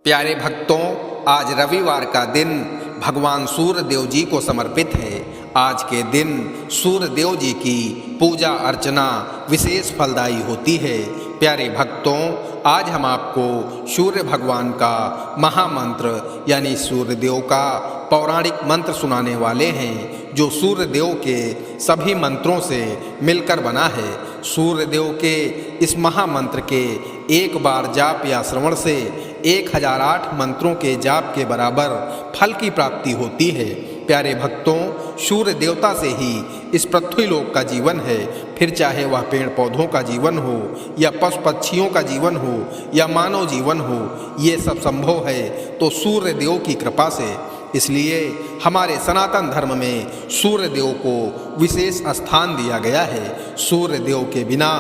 प्यारे भक्तों, आज रविवार का दिन भगवान सूर्य देव जी को समर्पित है। आज के दिन सूर्य देव जी की पूजा अर्चना विशेष फलदायी होती है। प्यारे भक्तों, आज हम आपको सूर्य भगवान का महामंत्र यानी सूर्य देव का पौराणिक मंत्र सुनाने वाले हैं, जो सूर्य देव के सभी मंत्रों से मिलकर बना है। सूर्य देव के इस महामंत्र के एक बार जाप या श्रवण से 1008 मंत्रों के जाप के बराबर फल की प्राप्ति होती है। प्यारे भक्तों, सूर्य देवता से ही इस पृथ्वी लोक का जीवन है। फिर चाहे वह पेड़ पौधों का जीवन हो या पशु पक्षियों का जीवन हो या मानव जीवन हो, ये सब संभव है तो सूर्य देव की कृपा से। इसलिए हमारे सनातन धर्म में सूर्य देव को विशेष स्थान दिया गया है। सूर्य देव के बिना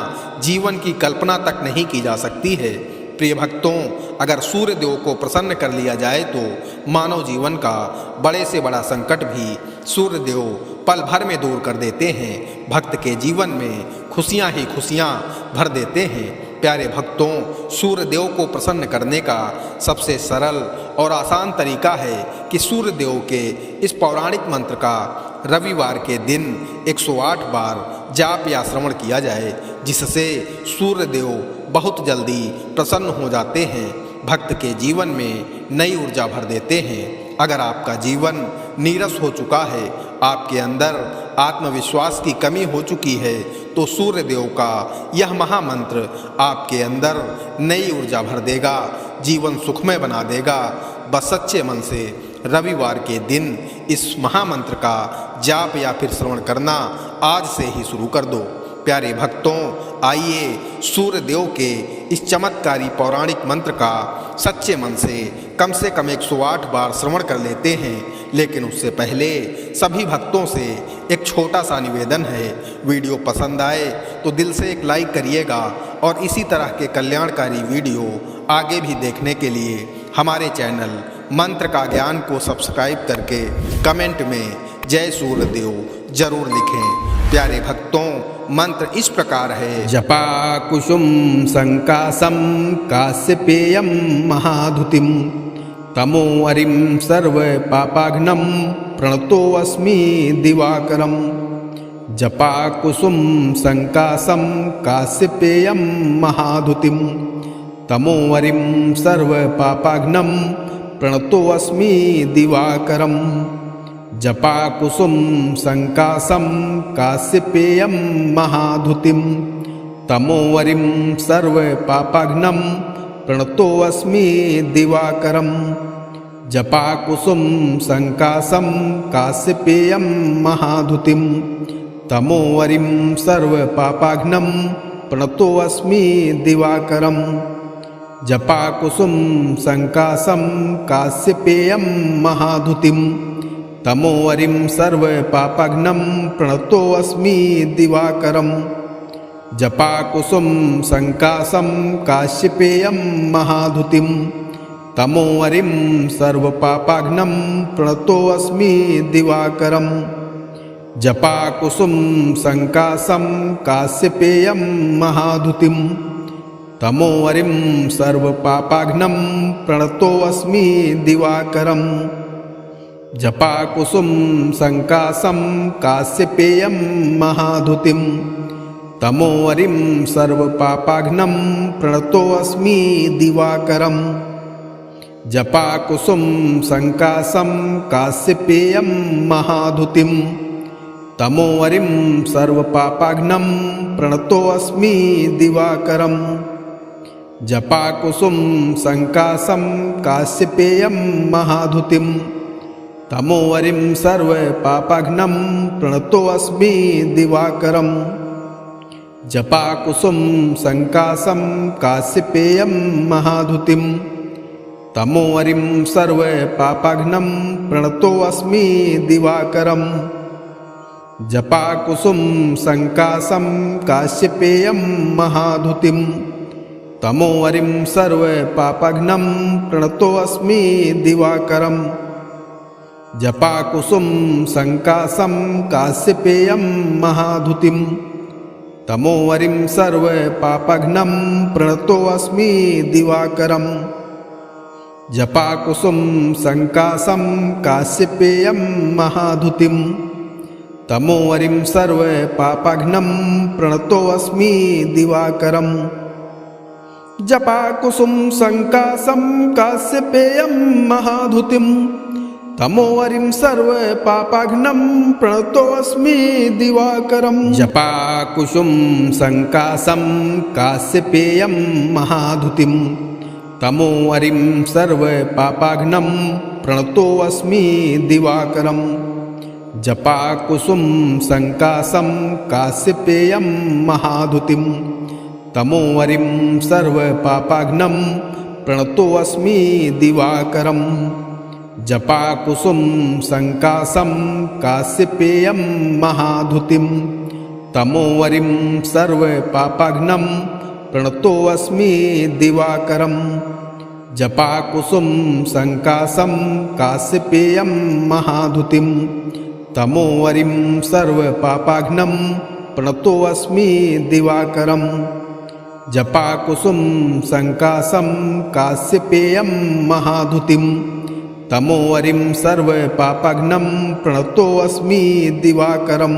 जीवन की कल्पना तक नहीं की जा सकती है। प्रिय भक्तों, अगर सूर्य देव को प्रसन्न कर लिया जाए तो मानव जीवन का बड़े से बड़ा संकट भी सूर्य देव पल भर में दूर कर देते हैं। भक्त के जीवन में खुशियां ही खुशियां भर देते हैं। प्यारे भक्तों, सूर्य देव को प्रसन्न करने का सबसे सरल और आसान तरीका है कि सूर्य देव के इस पौराणिक मंत्र का रविवार के दिन 108 बार जाप या श्रवण किया जाए, जिससे सूर्य देव बहुत जल्दी प्रसन्न हो जाते हैं, भक्त के जीवन में नई ऊर्जा भर देते हैं। अगर आपका जीवन नीरस हो चुका है, आपके अंदर आत्मविश्वास की कमी हो चुकी है, तो सूर्य देव का यह महामंत्र आपके अंदर नई ऊर्जा भर देगा, जीवन सुखमय बना देगा। बस सच्चे मन से रविवार के दिन इस महामंत्र का जाप या फिर श्रवण करना आज से ही शुरू कर दो। प्यारे भक्तों, आइए सूर्य देव के इस चमत्कारी पौराणिक मंत्र का सच्चे मन से कम 108 बार श्रवण कर लेते हैं। लेकिन उससे पहले सभी भक्तों से एक छोटा सा निवेदन है। वीडियो पसंद आए तो दिल से एक लाइक करिएगा और इसी तरह के कल्याणकारी वीडियो आगे भी देखने के लिए हमारे चैनल मंत्र का ज्ञान को सब्सक्राइब करके कमेंट में जय सूर्य देव जरूर लिखें। प्यारे भक्तों, मंत्र इस प्रकार है। जपा कुसुम संकासम काश्यपेयम महाधुतिम तमो अरिम सर्व पापाघ्नम प्रणतोऽस्मि दिवाकरम। जपा कुसुम संकासम काश्यपेयम महाधुतिम तमो अरिम सर्व पापाघ्नम प्रणतोऽस्मि दिवाकरम। जपा कुसुम संकासम काश्यपेयम महाधुतिम तमो अरिम सर्व पापाघ्नम प्रणतोऽस्मि दिवाकरम। जपा कुसुम संकासम काश्यपेयम महाधुतिम तमो अरिम सर्व पापाघ्नम प्रणतोऽस्मि दिवाकरम। जपा कुसुम संकासम काश्यपेयम महाधुतिम तमो अरिम सर्व पापाघ्नम प्रणतोऽस्मि दिवाकरम। जपा कुसुम संकासम काश्यपेयम महाधुतिम तमो अरिम सर्व पापाघ्नम प्रणतोऽस्मि दिवाकरम। जपा कुसुम संकासम काश्यपेयम महाधुतिम तमो अरिम सर्व पापाघ्नम प्रणतोऽस्मि दिवाकरम। जपा कुसुम संकासम काश्यपेयम महाधुतिम तमो अरिम सर्व पापाघ्नम प्रणतोऽस्मि दिवाकरम। जपा कुसुम संकासम काश्यपेयम महाधुतिम तमो अरिम सर्व पापाघ्नम प्रणतोऽस्मि दिवाकरम। जपा कुसुम संकासम काश्यपेयम महाधुतिम तमो अरिम सर्व पापाघ्नम प्रणतोऽस्मि दिवाकरम। जपा कुसुम संकासम काश्यपेयम महाधुतिम तमो अरिम सर्व पापाघ्नम प्रणतोऽस्मि दिवाकरम। जपा कुसुम संकासम काश्यपेयम महाधुतिम तमो अरिम सर्व पापाघ्नम प्रणतोऽस्मि दिवाकरम। जपा कुसुम संकासम काश्यपेयम महाधुतिम तमो अरिम सर्व पापाघ्नम प्रणतोऽस्मि दिवाकरम। जपाकुसुम संकासं काश्यपेयं महाधुतिं तमोवरिं सर्वपापाघ्नं प्रणतोऽस्मि दिवाकरम् जपाकुसुम संकासं काश्यपेयं महाधुतिं तमोवरिं सर्वपापाघ्नं प्रणतोऽस्मि दिवाकरम् जपाकुसुम संकासं काश्यपेयं महाधुतिं तमोवरिं सर्वपापाघ्नं प्रणतोऽस्मि दिवाकरम् जपाकुसुम संकासं काश्यपेयं महाधुतिं तमोवरिं सर्वपापाघ्नं प्रणतोऽस्मि दिवाकरम् जपाकुसुम संकासं काश्यपेयं महाधुतिं तमोवरिं सर्वपापाघ्नं प्रणतोऽस्मि दिवाकरम् जपाकुसुम संकासं काश्यपेयं महाधुतिं तमोवरिं सर्वपापाघ्नं प्रणतोऽस्मि दिवाकरम् जपाकुसुम संकासं काश्यपेयं महाधुतिं तमोवरिं सर्वपापाघ्नं प्रणतोऽस्मि दिवाकरम्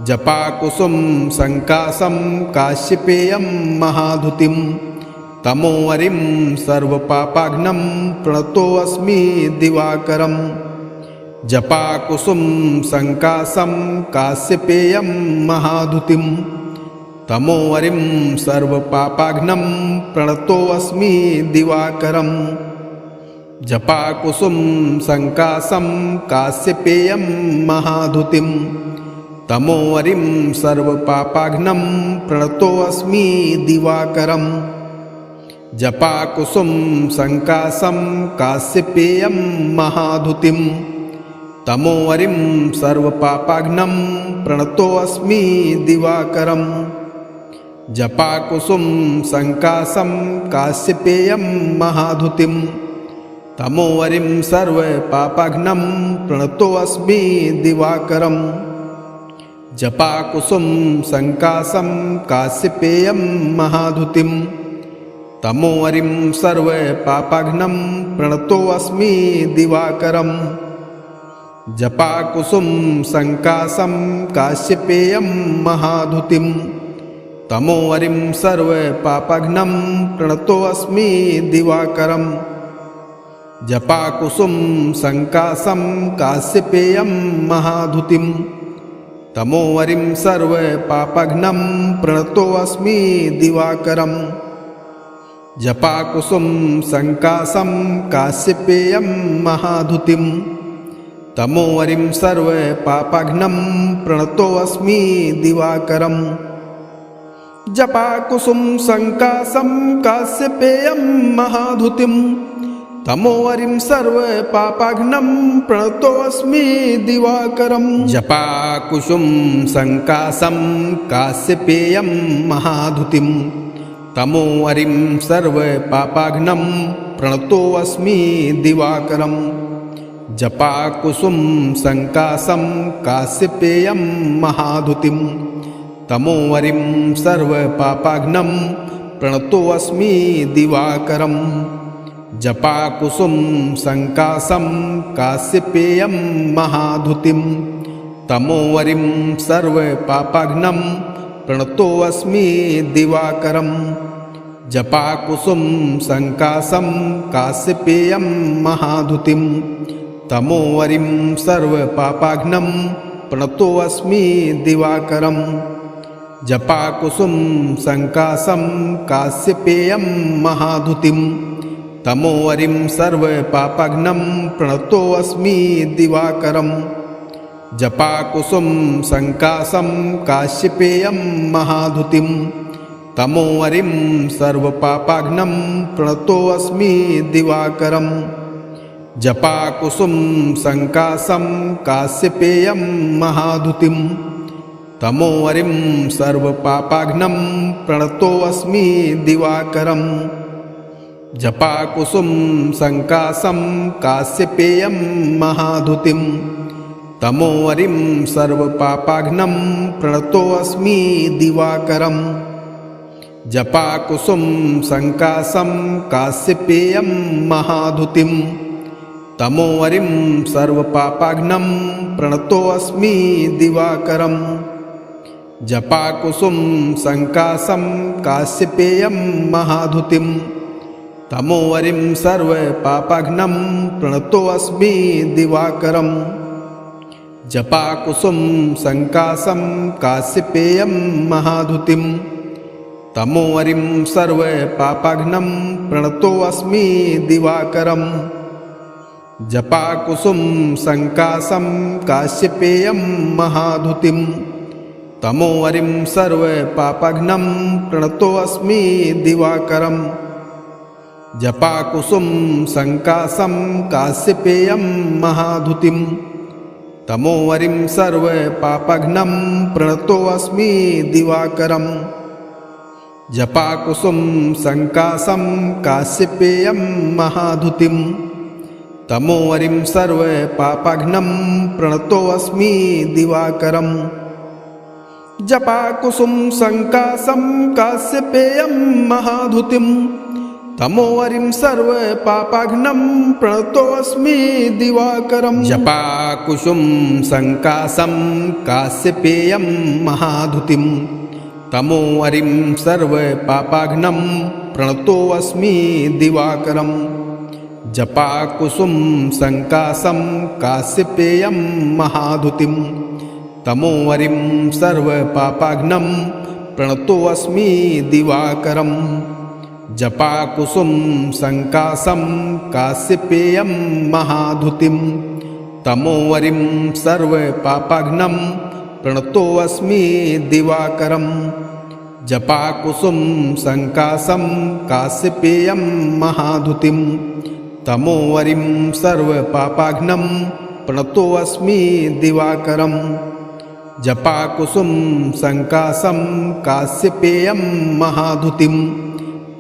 जपाकुसुम संकासं काश्यपेयं महाधुतिं तमोवरिं सर्वपापाघ्नं प्रणतोऽस्मि दिवाकरम् जपाकुसुम संकासं काश्यपेयं महाधुतिं तमोवरिं सर्वपापाघ्नं प्रणतोऽस्मि दिवाकरम् जपाकुसुम संकासं काश्यपेयं महाधुतिं तमोवरिं सर्वपापाघ्नं प्रणतोऽस्मि दिवाकरम् जपाकुसुम संकासं काश्यपेयं महाधुतिं तमोवरिं सर्वपापाघ्नं प्रणतोऽस्मि दिवाकरम् जपाकुसुम संकासं काश्यपेयं महाधुतिं तमोवरिं सर्वपापाघ्नं प्रणतोऽस्मि दिवाकरम् जपाकुसुम संकासं काश्यपेयं महाधुतिं तमोवरिं सर्वपापाघ्नं प्रणतोऽस्मि दिवाकरम् जपाकुसुम संकासं काश्यपेयं महाधुतिं तमोवरिं सर्वपापाघ्नं प्रणतोऽस्मि दिवाकरम् जपाकुसुम संकासं काश्यपेयं महाधुतिं तमोवरिं सर्वपापाघ्नं प्रणतोऽस्मि दिवाकरम् जपाकुसुम संकासं काश्यपेयं महाधुतिं तमोवरिं सर्वपापाघ्नं प्रणतोऽस्मि दिवाकरम् जपाकुसुम संकासं काश्यपेयं महाधुतिं तमोवरिं सर्वपापाघ्नं प्रणतोऽस्मि दिवाकरम् जपाकुसुम संकासं काश्यपेयं महाधुतिं तमोवरिं सर्वपापाघ्नं प्रणतोऽस्मि दिवाकरम् जपाकुसुम संकासं काश्यपेयं महाधुतिं तमोवरिं सर्वपापाघ्नं प्रणतोऽस्मि दिवाकरम् जपाकुसुम संकासं काश्यपेयं महाधुतिं तमोवरिं सर्वपापाघ्नं प्रणतोऽस्मि दिवाकरम् जपाकुसुम संकासं काश्यपेयं महाधुतिं तमोवरिं सर्वपापाघ्नं प्रणतोऽस्मि दिवाकरम् जपाकुसुम संकासं काश्यपेयं महाधुतिं तमोवरिं सर्वपापाघ्नं प्रणतोऽस्मि दिवाकरम् जपाकुसुम संकासं काश्यपेयं महाधुतिं तमोवरिं सर्वपापाघ्नं प्रणतोऽस्मि दिवाकरम् जपाकुसुम संकासं काश्यपेयं महाधुतिं तमोवरिं सर्वपापाघ्नं प्रणतोऽस्मि दिवाकरम् जपाकुसुम संकासं काश्यपेयं महाधुतिं तमोवरिं सर्वपापाघ्नं प्रणतोऽस्मि दिवाकरम् जपाकुसुम संकासं काश्यपेयं महाधुतिं तमोवरिं सर्वपापाघ्नं प्रणतोऽस्मि दिवाकरम् जपाकुसुम संकासं काश्यपेयं महाधुतिं तमोवरिं सर्वपापाघ्नं प्रणतोऽस्मि दिवाकरम् जपाकुसुम संकासं काश्यपेयं महाधुतिं तमोवरिं सर्वपापाघ्नं प्रणतोऽस्मि दिवाकरम् जपाकुसुम संकासं काश्यपेयं महाधुतिं तमोवरिं सर्वपापाघ्नं प्रणतोऽस्मि दिवाकरम् जपाकुसुम संकासं काश्यपेयं महाधुतिं तमोवरिं सर्वपापाघ्नं प्रणतोऽस्मि दिवाकरम् जपाकुसुम संकासं काश्यपेयं महाधुतिं तमोवरिं सर्वपापाघ्नं प्रणतोऽस्मि दिवाकरम् जपाकुसुम संकासं काश्यपेयं महाधुतिं तमोवरिं सर्वपापाघ्नं प्रणतोऽस्मि दिवाकरम् जपाकुसुम संकासं काश्यपेयं महाधुतिं तमोवरिं सर्वपापाघ्नं प्रणतोऽस्मि दिवाकरम् जपाकुसुम संकासं काश्यपेयं महाधुतिं तमोवरिं सर्वपापाघ्नं प्रणतोऽस्मि दिवाकरम् जपाकुसुम संकासं काश्यपेयं महाधुतिं तमोवरिं सर्वपापाघ्नं प्रणतोऽस्मि दिवाकरम् जपाकुसुम संकासं काश्यपेयं महाधुतिं तमोवरिं सर्वपापाघ्नं प्रणतोऽस्मि दिवाकरम् जपाकुसुम संकासं काश्यपेयं महाधुतिं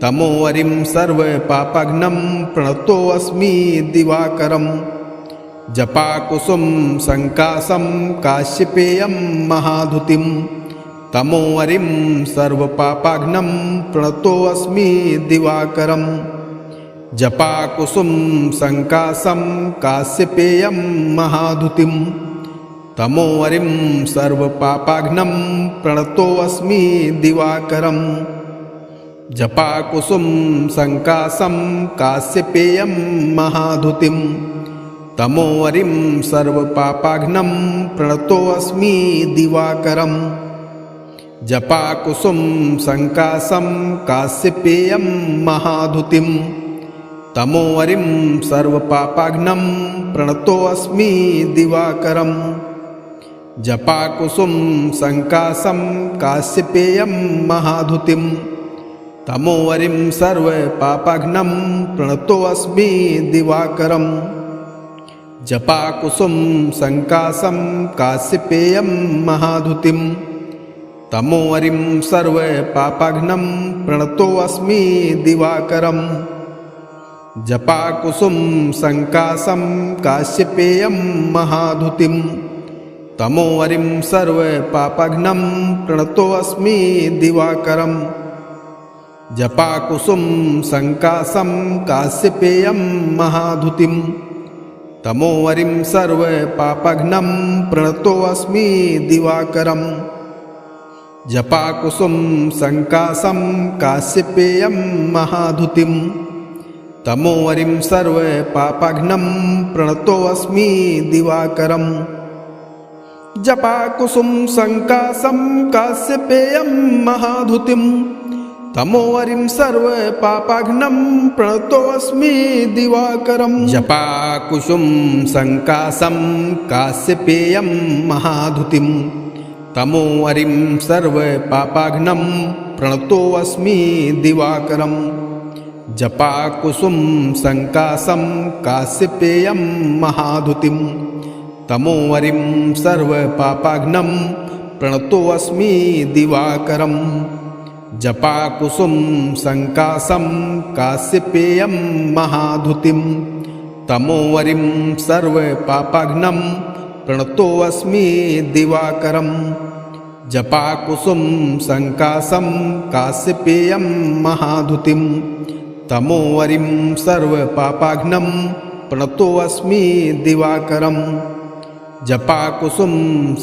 तमोवरिं सर्वपापाघ्नं प्रणतोऽस्मि दिवाकरम् जपाकुसुम संकासं काश्यपेयं महाधुतिं तमोवरिं सर्वपापाघ्नं प्रणतोऽस्मि दिवाकरम् जपाकुसुम संकासं काश्यपेयं महाधुतिं तमोवरिं सर्वपापाघ्नं प्रणतोऽस्मि दिवाकरम् जपाकुसुम संकासं काश्यपेयं महाधुतिं तमोवरिं सर्वपापाघ्नं प्रणतोऽस्मि दिवाकरम् जपाकुसुम संकासं काश्यपेयं महाधुतिं तमोवरिं सर्वपापाघ्नं प्रणतोऽस्मि दिवाकरम् जपाकुसुम संकासं काश्यपेयं महाधुतिं तमोवरिं सर्वपापाघ्नं प्रणतोऽस्मि दिवाकरम् जपाकुसुम संकासं काश्यपेयं महाधुतिं तमोवरिं सर्वपापाघ्नं प्रणतोऽस्मि दिवाकरम् जपाकुसुम संकासं काश्यपेयं महाधुतिं तमोवरिं सर्वपापाघ्नं प्रणतोऽस्मि दिवाकरम् जपाकुसुम संकासं काश्यपेयं महाधुतिं तमोवरिं सर्वपापाघ्नं प्रणतोऽस्मि दिवाकरम् जपाकुसुम संकासं काश्यपेयं महाधुतिं तमोवरिं सर्वपापाघ्नं प्रणतोऽस्मि दिवाकरम् जपाकुसुम संकासं काश्यपेयं महाधुतिं तमोवरिं सर्वपापाघ्नं प्रणतोऽस्मि दिवाकरम् जपाकुसुम संकासं काश्यपेयं महाधुतिं तमोवरिं सर्वपापाघ्नं प्रणतोऽस्मि दिवाकरम् जपाकुसुम संकासं काश्यपेयं महाधुतिं तमोवरिं सर्वपापाघ्नं प्रणतोऽस्मि दिवाकरम् जपाकुसुम संकासं काश्यपेयं महाधुतिं तमोवरिं सर्वपापाघ्नं प्रणतोऽस्मि दिवाकरम् जपाकुसुम संकासं काश्यपेयं महाधुतिं तमोवरिं सर्वपापाघ्नं प्रणतोऽस्मि दिवाकरं जपाकुसुम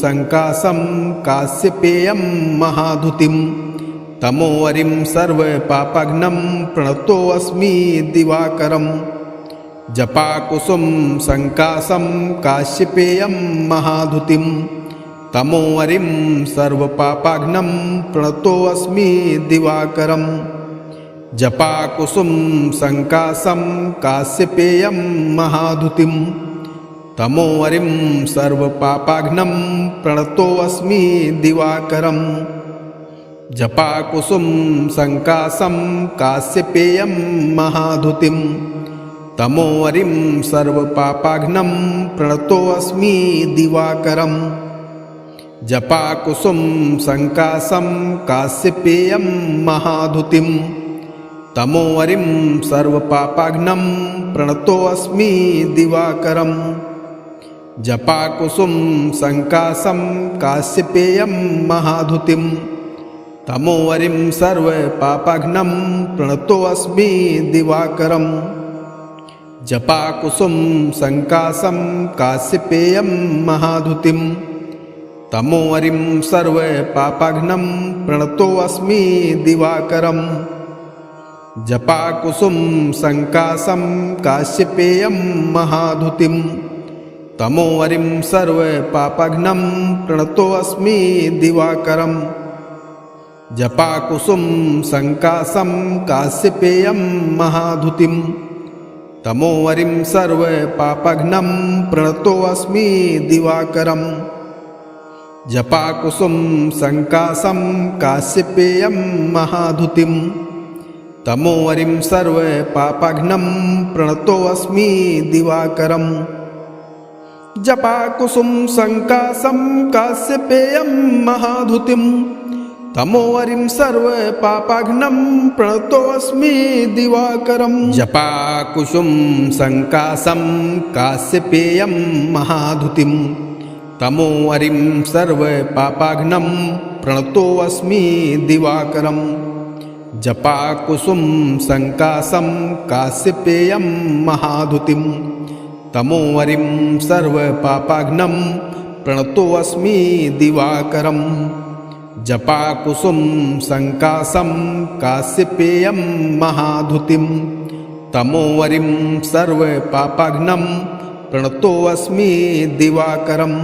संकासं काश्यपेयं महाधुतिं तमोवरिं सर्वपापाघ्नं प्रणतोऽस्मि दिवाकरं जपाकुसुम संकासं काश्यपेयं महाधुतिं तमोवरिं सर्वपापाघ्नं प्रणतोऽस्मि दिवाकरं जपाकुसुम संकासं काश्यपेयं महाधुतिं तमोवरिं सर्वपापाघ्नं प्रणतोऽस्मि दिवाकरं जपाकुसुम संकासं काश्यपेयं महाधुतिं तमोवरिं सर्वपापाघ्नं प्रणतोऽस्मि दिवाकरं जपाकुसुम संकासं काश्यपेयं महाधुतिं तमोवरिं सर्वपापाघ्नं प्रणतोऽस्मि दिवाकरं जपाकुसुम संकासं काश्यपेयं महाधुतिं तमोवरिं सर्वपापाघ्नं प्रणतोऽस्मि दिवाकरं जपाकुसुम संकासं काश्यपेयं महाधुतिं तमोवरिं सर्वपापाघ्नं प्रणतोऽस्मि दिवाकरं जपाकुसुम संकासं काश्यपेयं महाधुतिं तमोवरिं सर्वपापाघ्नं प्रणतोऽस्मि दिवाकरं जपाकुसुम संकासं काश्यपेयं महाधुतिं तमोवरिं सर्वपापाघ्नं प्रणतोऽस्मि दिवाकरं जपाकुसुम संकासं काश्यपेयं महाधुतिं तमोवरिं सर्वपापाघ्नं प्रणतोऽस्मि दिवाकरं जपाकुसुम संकासं काश्यपेयं महाधुतिं तमोवरिं सर्वपापाघ्नं प्रणतोऽस्मि दिवाकरं जपाकुसुम संकासं काश्यपेयं महाधुतिं तमोवरिं सर्वपापाघ्नं प्रणतोऽस्मि दिवाकरं जपाकुसुम संकासं काश्यपेयं महाधुतिं तमोवरिं सर्वपापाघ्नं प्रणतोऽस्मि दिवाकरं जपाकुसुम संकासं काश्यपेयं महाधुतिं तमोवरिं सर्वपापाघ्नं प्रणतोऽस्मि दिवाकरं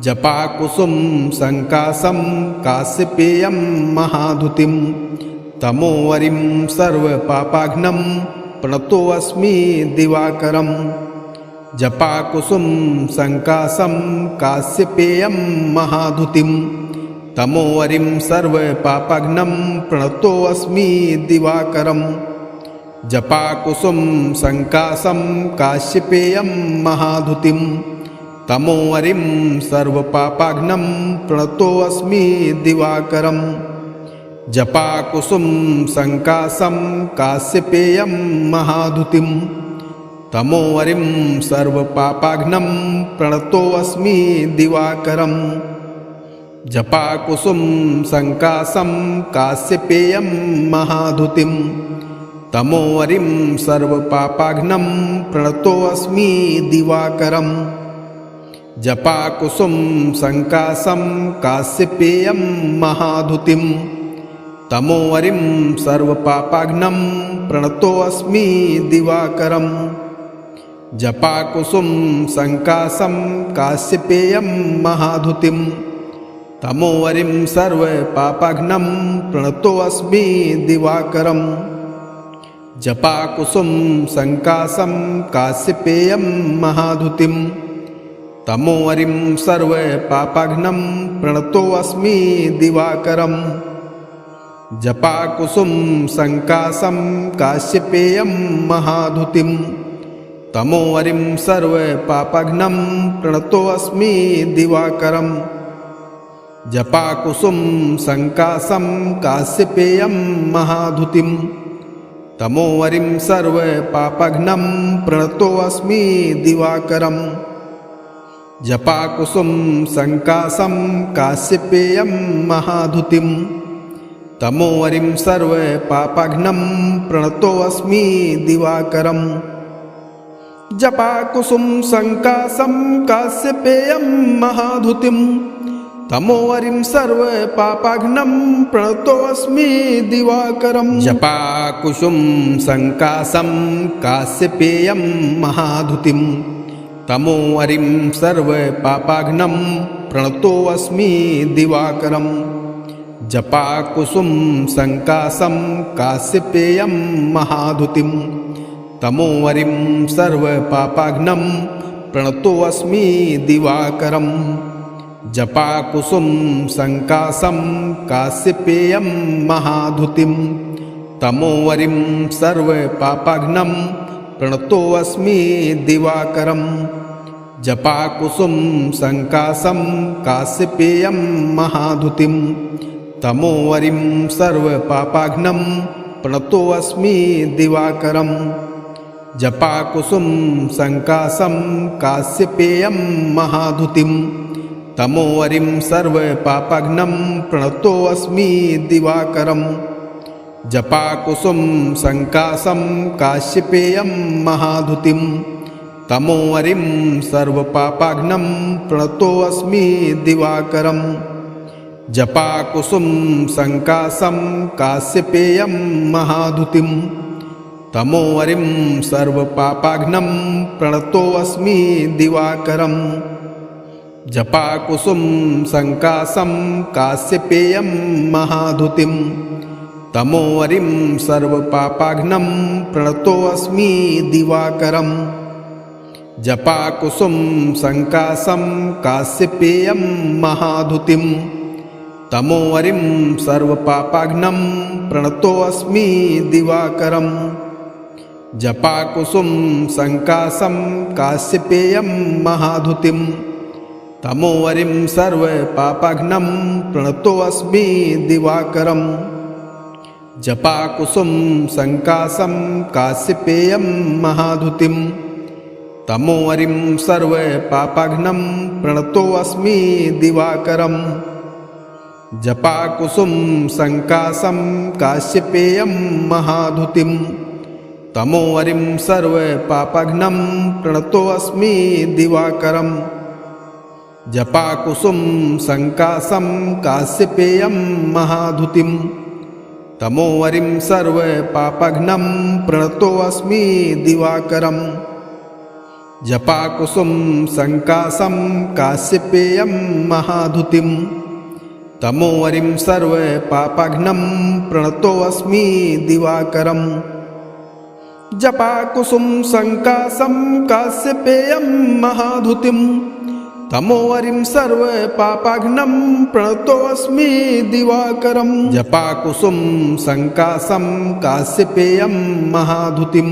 जपाकुसुम संकासं काश्यपेयं महाधुतिं तमोवरिं सर्वपापाघ्नं प्रणतोऽस्मि दिवाकरं जपाकुसुम संकासं काश्यपेयं महाधुतिं तमोवरिं सर्वपापाघ्नं प्रणतोऽस्मि दिवाकरं जपाकुसुम संकासं काश्यपेयं महाधुतिं तमोवरिं सर्वपापाघ्नं प्रणतोऽस्मि दिवाकरं जपाकुसुम संकासं काश्यपेयं महाधुतिं तमोवरिं सर्वपापाघ्नं प्रणतोऽस्मि दिवाकरं जपाकुसुम संकासं काश्यपेयं महाधुतिं तमोवरिं सर्वपापाघ्नं प्रणतोऽस्मि दिवाकरं जपाकुसुम संकासं काश्यपेयं महाधुतिं तमोवरिं सर्वपापाघ्नं प्रणतोऽस्मि दिवाकरं जपाकुसुम संकासं काश्यपेयं महाधुतिं तमोवरिं सर्वपापाघ्नं प्रणतोऽस्मि दिवाकरं जपाकुसुम संकासं काश्यपेयं महाधुतिं तमोवरिं सर्वपापाघ्नं प्रणतोऽस्मि दिवाकरं जपाकुसुम संकासं काश्यपेयं महाधुतिं तमोवरिं सर्वपापाघ्नं प्रणतोऽस्मि दिवाकरं जपाकुसुम संकासं काश्यपेयं महाधुतिं तमोवरिं सर्वपापाघ्नं प्रणतोऽस्मि दिवाकरं जपाकुसुम संकासं काश्यपेयं महाधुतिं तमोवरिं सर्वपापाघ्नं प्रणतोऽस्मि दिवाकरम् जपाकुसुम संकासं काश्यपेयं महाधुतिं तमोवरिं सर्वपापाघ्नं प्रणतोऽस्मि दिवाकरम् जपाकुसुम संकासं काश्यपेयं महाधुतिं तमोवरिं सर्वपापाघ्नं प्रणतोऽस्मि दिवाकरम् जपाकुसुम संकासं काश्यपेयं महाधुतिं तमोवरिं सर्वपापाघ्नं प्रणतोऽस्मि दिवाकरम् जपाकुसुम संकासं काश्यपेयं महाधुतिं तमोवरिं सर्वपापाघ्नं प्रणतोऽस्मि दिवाकरम् जपाकुसुम संकासं काश्यपेयं महाधुतिं तमोवरिं सर्वपापाघ्नं प्रणतोऽस्मि दिवाकरम् जपाकुसुम संकासं काश्यपेयं महाधुतिं तमोवरिं सर्वपापाघ्नं प्रणतोऽस्मि दिवाकरम् जपाकुसुम संकासं काश्यपेयं महाधुतिं तमोवरिं सर्वपापाघ्नं प्रणतोऽस्मि दिवाकरम् जपाकुसुम संकासं काश्यपेयं महाधुतिं तमोवरिं सर्वपापाघ्नं प्रणतोऽस्मि दिवाकरम् जपाकुसुम संकासं काश्यपेयं महाधुतिं तमोवरिं सर्वपापाघ्नं प्रणतोऽस्मि दिवाकरम् जपाकुसुम संकासं काश्यपेयं महाधुतिं तमोवरिं सर्वपापाघ्नं प्रणतोऽस्मि दिवाकरम् जपाकुसुम संकासं काश्यपेयं महाधुतिं तमोवरिं सर्वपापाघ्नं प्रणतोऽस्मि दिवाकरम् जपाकुसुम संकासं काश्यपेयं महाधुतिं तमोवरिं सर्वपापाघ्नं प्रणतोऽस्मि दिवाकरम् जपाकुसुम संकासं काश्यपेयं महाधुतिं तमोवरिं सर्वपापाघ्नं प्रणतोऽस्मि दिवाकरम् जपाकुसुम संकासं काश्यपेयं महाधुतिं तमोवरिं सर्वपापाघ्नं प्रणतोऽस्मि दिवाकरम् जपाकुसुम संकासं काश्यपेयं महाधुतिं तमोवरिं सर्वपापाघ्नं प्रणतोऽस्मि दिवाकरम् जपाकुसुम संकासं काश्यपेयं महाधुतिं तमोवरिं सर्वपापाघ्नं प्रणतोऽस्मि दिवाकरम् जपाकुसुम संकासं काश्यपेयं महाधुतिं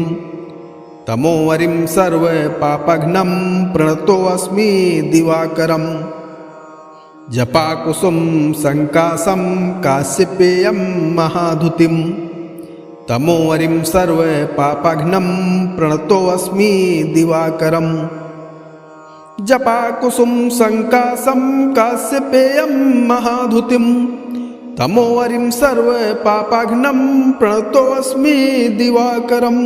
तमोवरिं सर्वपापाघ्नं प्रणतोऽस्मि दिवाकरम् जपाकुसुम संकासं काश्यपेयं महाधुतिं तमोवरिं सर्वपापाघ्नं प्रणतोऽस्मि दिवाकरम् जपाकुसुम संकासं काश्यपेयं महाधुतिं तमोवरिं सर्वपापाघ्नं प्रणतोऽस्मि दिवाकरम्।